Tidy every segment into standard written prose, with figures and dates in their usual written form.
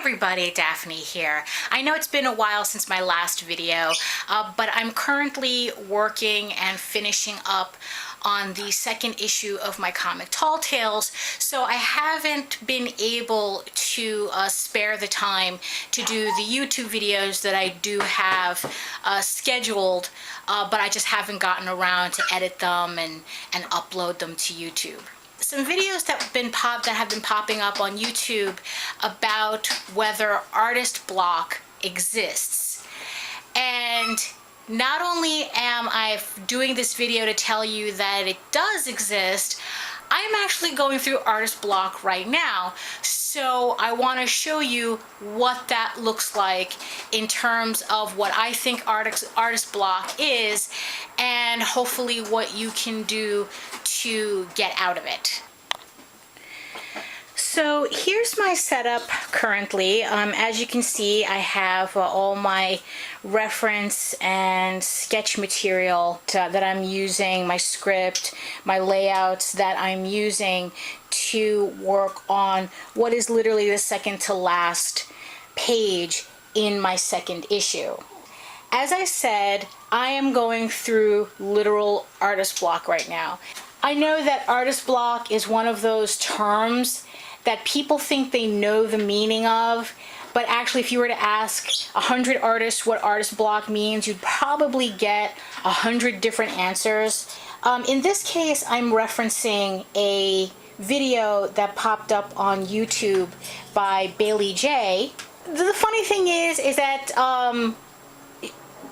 everybody, Daphne here. I know it's been a while since my last video, but I'm currently working and finishing up on the second issue of my comic Tall Tales, so I haven't been able to spare the time to do the YouTube videos that I do have scheduled, but I just haven't gotten around to edit them and upload them to YouTube. Some videos that have been popping up on YouTube about whether artist block exists. And not only am I doing this video to tell you that it does exist, I'm actually going through artist block right now. So I want to show you what that looks like in terms of what I think artist block is, and hopefully what you can do to get out of it. So here's my setup currently. As you can see, I have all my reference and sketch material that I'm using, my script, my layouts that I'm using to work on what is literally the second to last page in my second issue. As I said, I am going through literal artist block right now. I know that artist block is one of those terms that people think they know the meaning of, but actually if you were to ask 100 artists what artist block means, you'd probably get 100 different answers. In this case, I'm referencing a video that popped up on YouTube by Baylee Jae. The funny thing is that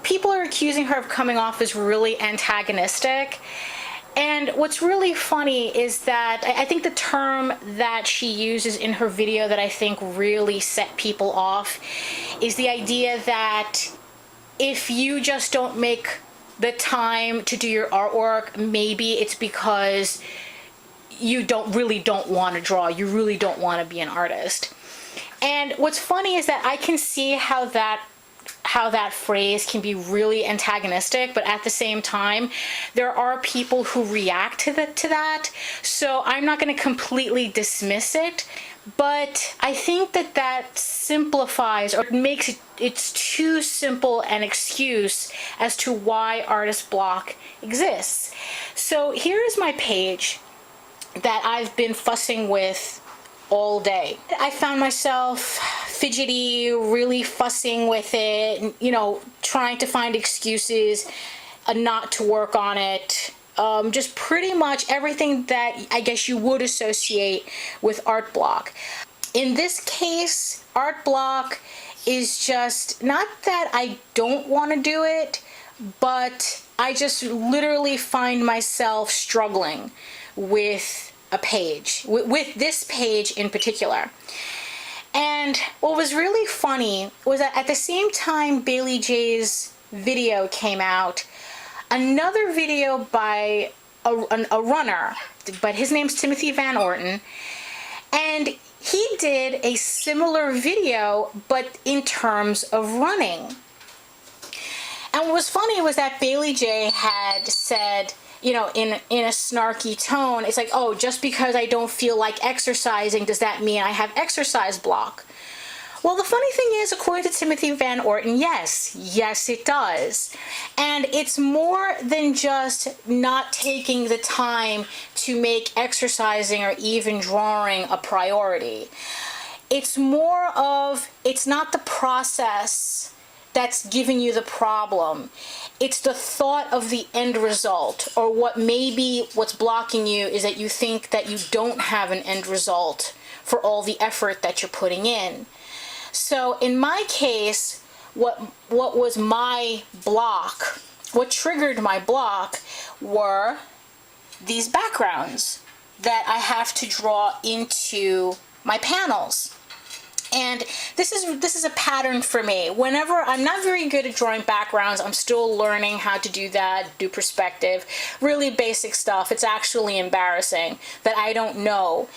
people are accusing her of coming off as really antagonistic. And what's really funny is that I think the term that she uses in her video that I think really set people off is the idea that if you just don't make the time to do your artwork, maybe it's because you really don't want to draw, you really don't want to be an artist. And what's funny is that I can see how that phrase can be really antagonistic, but at the same time, there are people who react to that. So I'm not going to completely dismiss it, but I think that simplifies or makes it's too simple an excuse as to why artist block exists. So here is my page that I've been fussing with all day. I found myself fidgety, really fussing with it, you know, trying to find excuses not to work on it. Just pretty much everything that I guess you would associate with art block. In this case, art block is just not that I don't want to do it, but I just literally find myself struggling with a page, with this page in particular. And what was really funny was that at the same time Baylee Jae's video came out, another video by a runner, but his name's Timothy Van Orton, and he did a similar video but in terms of running. And what was funny was that Baylee Jae had said, you know, in a snarky tone, it's like, oh, just because I don't feel like exercising, does that mean I have exercise block? Well, the funny thing is, according to Timothy Van Orton, yes it does. And it's more than just not taking the time to make exercising or even drawing a priority. It's more of, it's not the process that's giving you the problem. It's the thought of the end result, or what's blocking you is that you think that you don't have an end result for all the effort that you're putting in. So in my case, what was my block, what triggered my block were these backgrounds that I have to draw into my panels. And this is a pattern for me. Whenever I'm not very good at drawing backgrounds, I'm still learning how to do that, do perspective, really basic stuff. It's actually embarrassing that I don't know.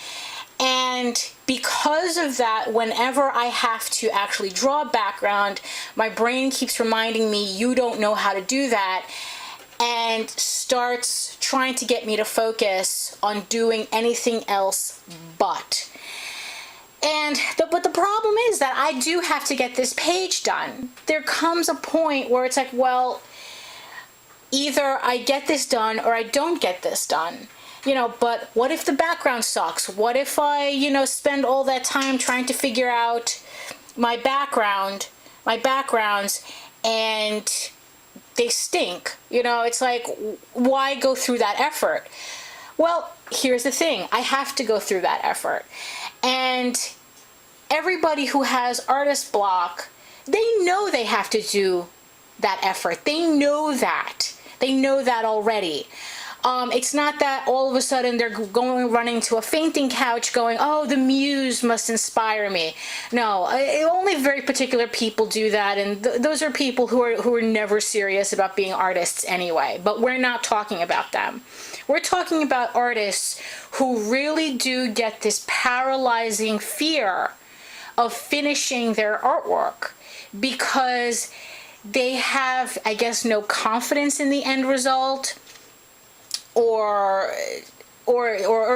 And because of that, whenever I have to actually draw a background, my brain keeps reminding me, you don't know how to do that, and starts trying to get me to focus on doing anything else but. But the problem is that I do have to get this page done. There comes a point where it's like, well, either I get this done or I don't get this done. But what if the background sucks? What if I, spend all that time trying to figure out my backgrounds, and they stink? It's like, why go through that effort? Well, here's the thing. I have to go through that effort. And everybody who has artist block, they know they have to do that effort. They know that. They know that already. It's not that all of a sudden they're running to a fainting couch going, oh, the muse must inspire me. No, only very particular people do that, and those are people who are never serious about being artists anyway. But we're not talking about them. We're talking about artists who really do get this paralyzing fear of finishing their artwork because they have, I guess, no confidence in the end result, or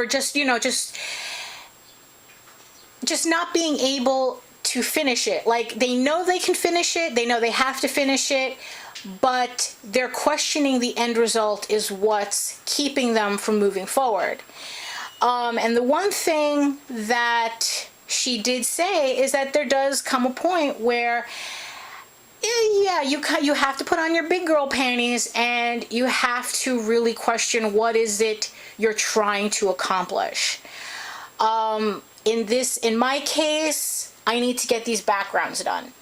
just just not being able to finish it. Like, they know they can finish it, they know they have to finish it, but they're questioning the end result is what's keeping them from moving forward. And the one thing that she did say is that there does come a point where, yeah, you have to put on your big girl panties and you have to really question what is it you're trying to accomplish. In my case, I need to get these backgrounds done.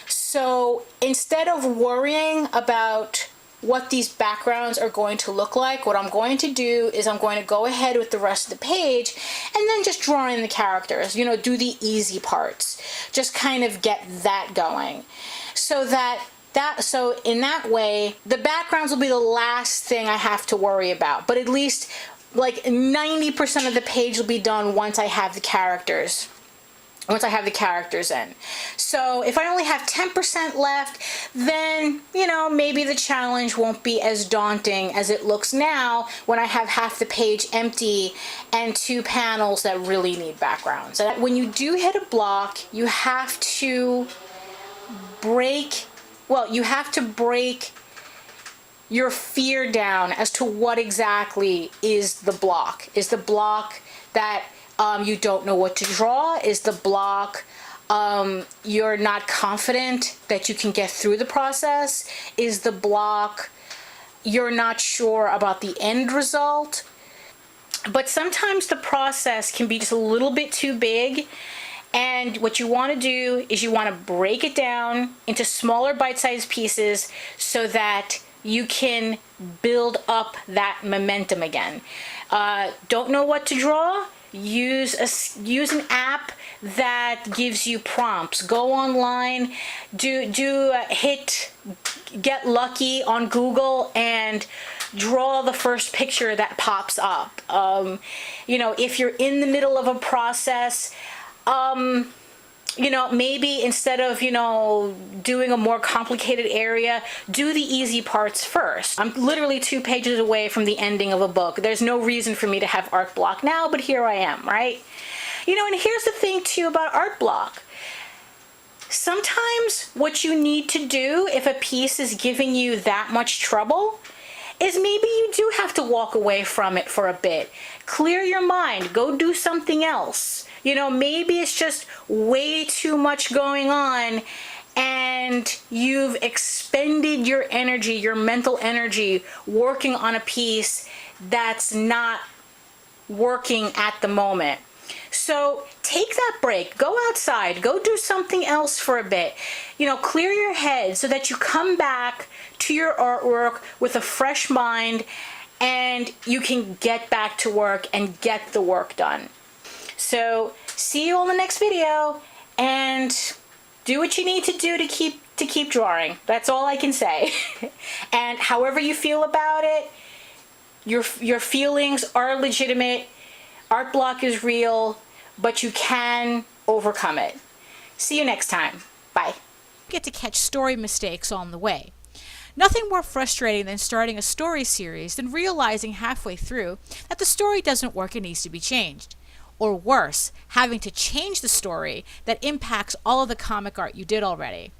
So instead of worrying about what these backgrounds are going to look like, what I'm going to do is I'm going to go ahead with the rest of the page and then just draw in the characters, do the easy parts. Just kind of get that going. So in that way, the backgrounds will be the last thing I have to worry about. But at least like 90% of the page will be done once I have the characters. In. So if I only have 10% left, then, maybe the challenge won't be as daunting as it looks now when I have half the page empty and 2 panels that really need backgrounds. And when you do hit a block, you have to break your fear down as to what exactly is the block. Is the block that you don't know what to draw? Is the block you're not confident that you can get through the process? Is the block you're not sure about the end result? But sometimes the process can be just a little bit too big, and what you want to do is you want to break it down into smaller bite-sized pieces so that you can build up that momentum again. Don't know what to draw? Use an app that gives you prompts. Go online, hit Get Lucky on Google and draw the first picture that pops up. If you're in the middle of a process, maybe instead of, doing a more complicated area, do the easy parts first. I'm literally 2 pages away from the ending of a book. There's no reason for me to have art block now, but here I am, right? And here's the thing too about art block. Sometimes what you need to do if a piece is giving you that much trouble is maybe you do have to walk away from it for a bit. Clear your mind, go do something else. Maybe it's just way too much going on and you've expended your energy, your mental energy, working on a piece that's not working at the moment. So take that break, go outside, go do something else for a bit. Clear your head so that you come back to your artwork with a fresh mind and you can get back to work and get the work done. So see you on the next video, and do what you need to do to keep drawing. That's all I can say. And however you feel about it, your feelings are legitimate. Art block is real, but you can overcome it. See you next time. Bye. Get to catch story mistakes on the way. Nothing more frustrating than starting a story series than realizing halfway through that the story doesn't work and needs to be changed. or worse, having to change the story that impacts all of the comic art you did already.